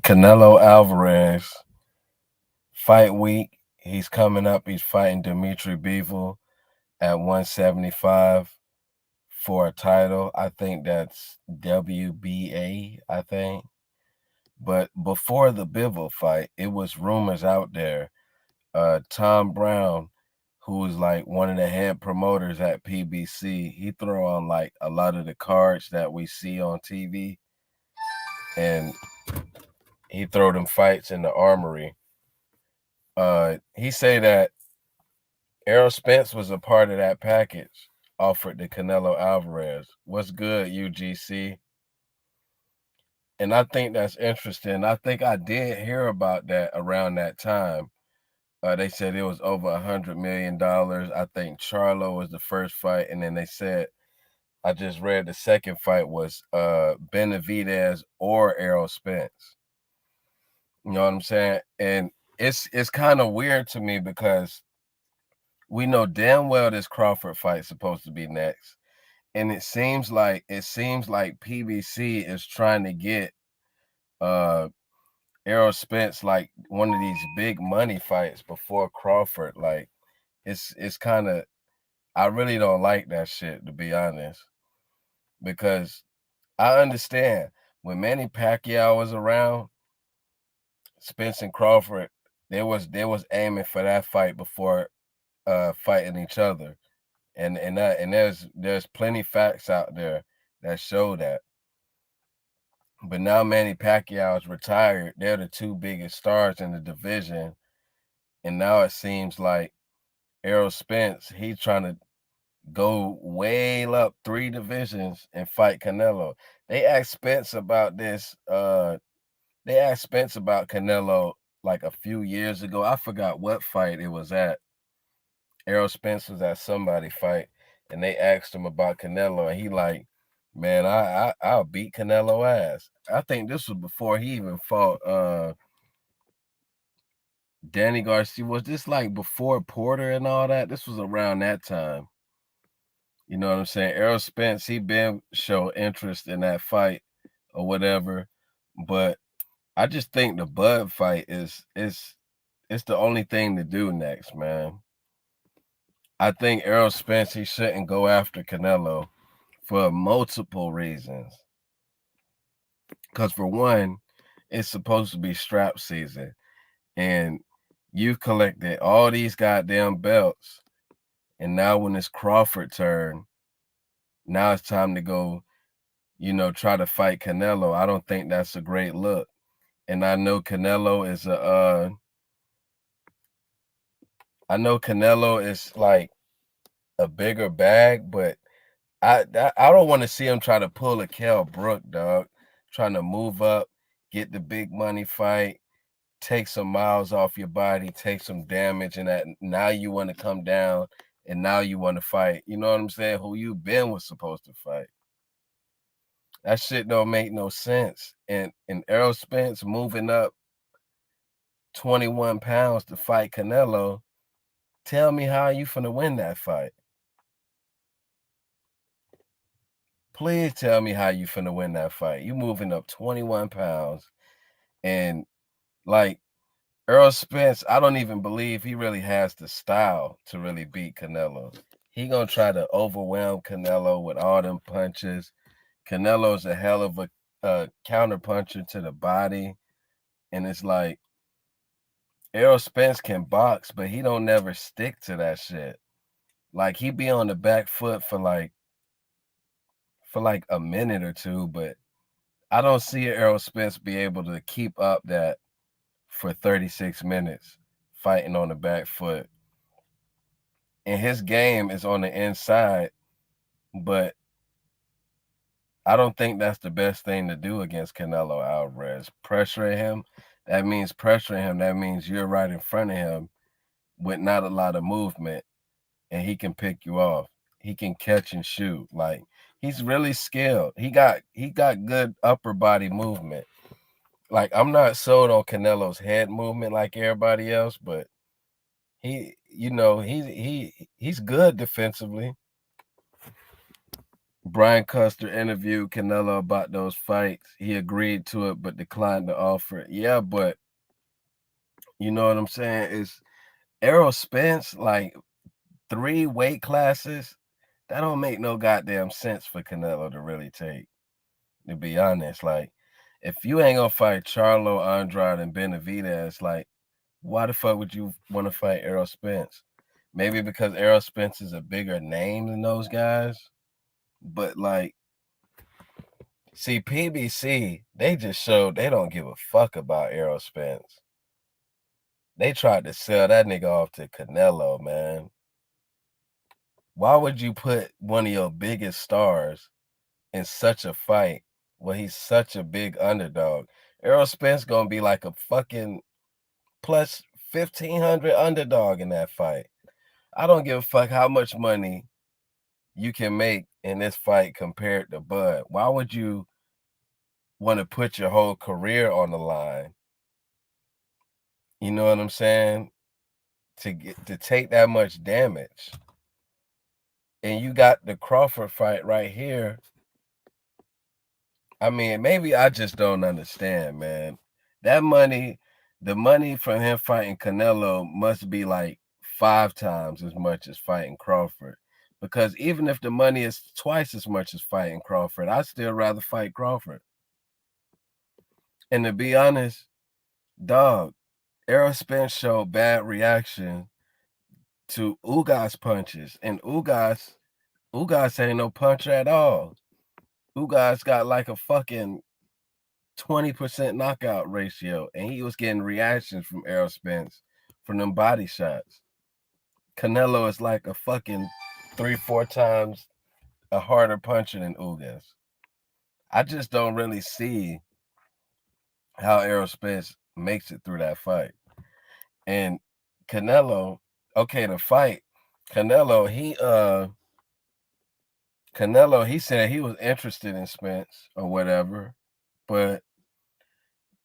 Canelo Alvarez, fight week. He's coming up. He's fighting Dimitri Bivol at 175 for a title. I think that's WBA, I think. But before the Bivol fight, it was rumors out there. Tom Brown, who was like one of the head promoters at PBC, he throw on like a lot of the cards that we see on TV, and he throw them fights in the armory. He say that Errol Spence was a part of that package offered to Canelo Alvarez. What's good, UGC? And I think that's interesting. I think I did hear about that around that time. They said it was over $100 million. I think Charlo was the first fight, and then they said I just read the second fight was Benavidez or Errol Spence. You know what I'm saying? And it's kind of weird to me because we know damn well this Crawford fight's supposed to be next. And it seems like PBC is trying to get uh Errol Spence like one of these big money fights before Crawford. Like it's kind of I really don't like that shit, to be honest, because I understand when Manny Pacquiao was around, Spence and Crawford, they was aiming for that fight before fighting each other. And there's plenty facts out there that show that. But now Manny Pacquiao is retired. They're the two biggest stars in the division. And now it seems like Errol Spence, he's trying to go way up three divisions and fight Canelo. They asked Spence about this. They asked Spence about Canelo like a few years ago. I forgot what fight it was at. Errol Spence was at somebody fight, and they asked him about Canelo, and he like, man, I'll beat Canelo ass. I think this was before he even fought Danny Garcia. Was this like before Porter and all that? This was around that time. You know what I'm saying? Errol Spence, he been show interest in that fight or whatever, but I just think the Bud fight is it's the only thing to do next, man. I think Errol Spence, he shouldn't go after Canelo for multiple reasons. Because for one, it's supposed to be strap season, and you've collected all these goddamn belts, and now when it's Crawford turn, now it's time to go, try to fight Canelo. I don't think that's a great look. And I know Canelo is like a bigger bag, but I don't want to see him try to pull a Kell Brook, dog. Trying to move up, get the big money fight, take some miles off your body, take some damage, and that now you want to come down and now you want to fight. You know what I'm saying? Who you been was supposed to fight. That shit don't make no sense. And Errol Spence moving up 21 pounds to fight Canelo. Tell me how you finna win that fight. Please tell me how you finna win that fight. You moving up 21 pounds. And like Errol Spence, I don't even believe he really has the style to really beat Canelo. He gonna try to overwhelm Canelo with all them punches. Canelo's a hell of a counter puncher to the body. And it's like Errol Spence can box, but he don't never stick to that shit. Like he be on the back foot for like a minute or two, but I don't see Errol Spence be able to keep up that for 36 minutes fighting on the back foot. And his game is on the inside, but I don't think that's the best thing to do against Canelo Alvarez. Pressuring him, that means pressuring him. That means you're right in front of him with not a lot of movement, and he can pick you off. He can catch and shoot. Like he's really skilled. He got good upper body movement. Like I'm not sold on Canelo's head movement like everybody else, but he's good defensively. Brian Custer interviewed Canelo about those fights. He agreed to it, but declined the offer. Yeah, but you know what I'm saying? It's Errol Spence, like 3 weight classes. That don't make no goddamn sense for Canelo to really take. To be honest, like if you ain't gonna fight Charlo, Andrade, and Benavidez, like why the fuck would you want to fight Errol Spence? Maybe because Errol Spence is a bigger name than those guys. But like, see, PBC, they just showed they don't give a fuck about Errol Spence. They tried to sell that nigga off to Canelo, man. Why would you put one of your biggest stars in such a fight when he's such a big underdog? Errol Spence gonna be like a fucking plus 1,500 underdog in that fight. I don't give a fuck how much money you can make in this fight compared to Bud. Why would you want to put your whole career on the line? You know what I'm saying? To take that much damage. And you got the Crawford fight right here. I mean, maybe I just don't understand, man. That money, the money from him fighting Canelo must be like 5 times as much as fighting Crawford. Because even if the money is twice as much as fighting Crawford, I'd still rather fight Crawford. And to be honest, dog, Errol Spence showed bad reaction to Ugas punches. And Ugas ain't no puncher at all. Ugas got like a fucking 20% knockout ratio, and he was getting reactions from Errol Spence from them body shots. Canelo is like a fucking 3-4 times a harder puncher than Ugas. I just don't really see how Errol Spence makes it through that fight. And Canelo, okay, the fight, Canelo, he said he was interested in Spence or whatever, but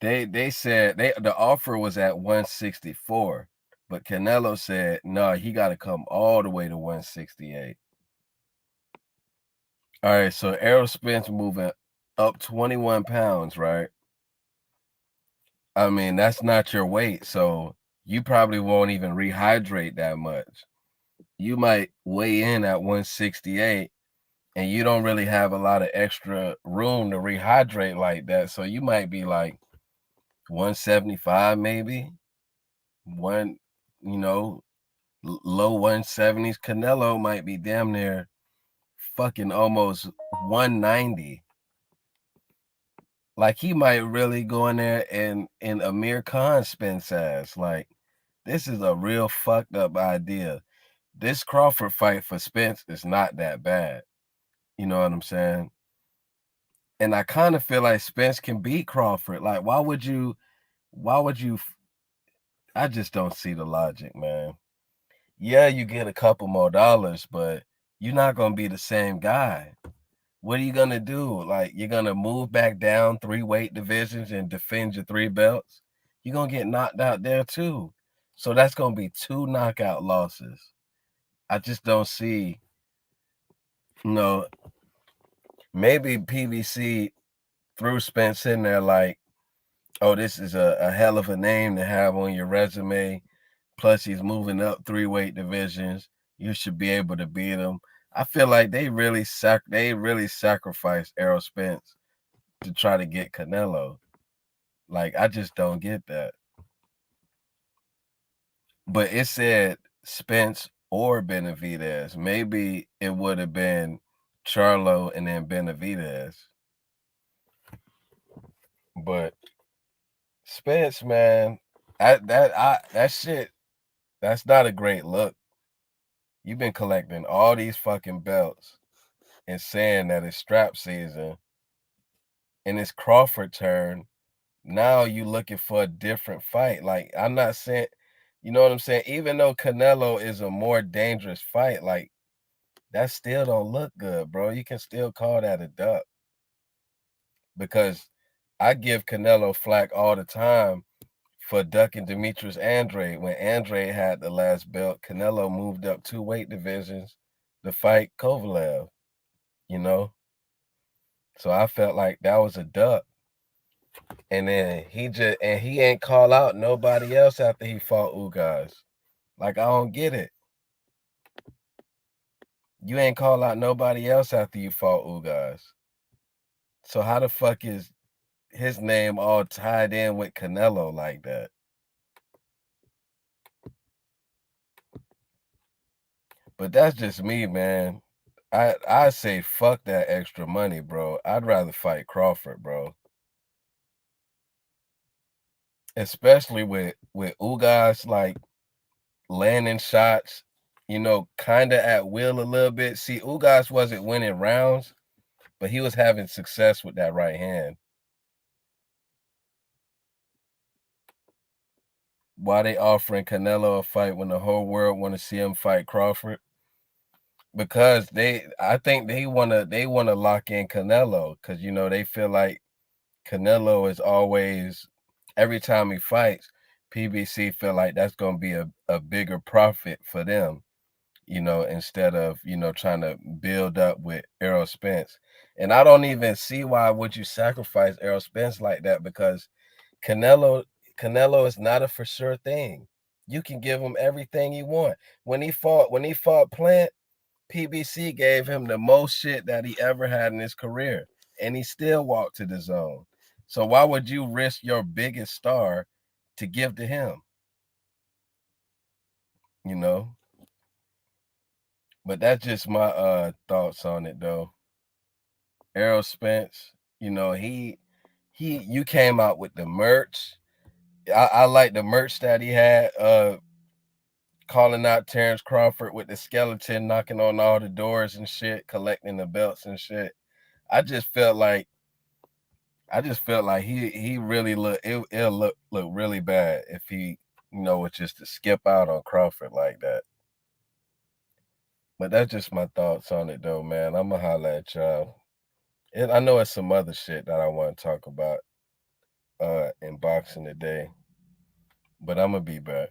they said the offer was at 164, but Canelo said no, he got to come all the way to 168. All right, so Errol Spence moving up 21 pounds, right? I mean, that's not your weight, so you probably won't even rehydrate that much. You might weigh in at 168 and you don't really have a lot of extra room to rehydrate like that. So you might be like 175 maybe. One, you know, low 170s. Canelo might be damn near fucking almost 190. Like he might really go in there and Amir Khan Spence ass. Like, this is a real fucked up idea. This Crawford fight for Spence is not that bad. You know what I'm saying? And I kind of feel like Spence can beat Crawford. Like, why would you, I just don't see the logic, man. Yeah, you get a couple more dollars, but you're not going to be the same guy. What are you going to do? Like, you're going to move back down 3 weight divisions and defend your 3 belts? You're going to get knocked out there too. So that's going to be 2 knockout losses. I just don't see, maybe PBC threw Spence in there like, oh, this is a hell of a name to have on your resume. Plus, he's moving up 3 weight divisions. You should be able to beat him. I feel like they really sacrificed Errol Spence to try to get Canelo. Like, I just don't get that. But it said Spence or Benavidez. Maybe it would have been Charlo and then Benavidez. But Spence, man, that shit, that's not a great look. You've been collecting all these fucking belts and saying that it's strap season and it's Crawford turn. Now you looking for a different fight. Like, I'm not saying, you know what I'm saying? Even though Canelo is a more dangerous fight, like, that still don't look good, bro. You can still call that a duck. Because I give Canelo flack all the time for ducking Demetrius Andrade. When Andrade had the last belt, Canelo moved up 2 weight divisions to fight Kovalev, you know? So I felt like that was a duck. And then he ain't call out nobody else after he fought Ugas. Like, I don't get it. You ain't call out nobody else after you fought Ugas. So how the fuck is his name all tied in with Canelo like that? But that's just me, man. I say fuck that extra money, bro. I'd rather fight Crawford, bro. Especially with Ugas like landing shots, kind of at will a little bit. See, Ugas wasn't winning rounds, but he was having success with that right hand. Why they offering Canelo a fight when the whole world want to see him fight Crawford? Because I think they wanna lock in Canelo because they feel like Canelo is always every time he fights, PBC feel like that's gonna be a bigger profit for them, instead of, trying to build up with Errol Spence. And I don't even see why would you sacrifice Errol Spence like that because Canelo Canelo is not a for sure thing. You can give him everything you want. When he fought Plant, PBC gave him the most shit that he ever had in his career, and he still walked to the zone. So why would you risk your biggest star to give to him? You know? But that's just my thoughts on it though. Errol Spence, you came out with the merch. I like the merch that he had, calling out Terrence Crawford with the skeleton knocking on all the doors and shit, collecting the belts and shit. I just felt like he really it'll look really bad if he, was just to skip out on Crawford like that. But that's just my thoughts on it though, man. I'ma holla at y'all. I know it's some other shit that I want to talk about in boxing today, but I'm gonna be back.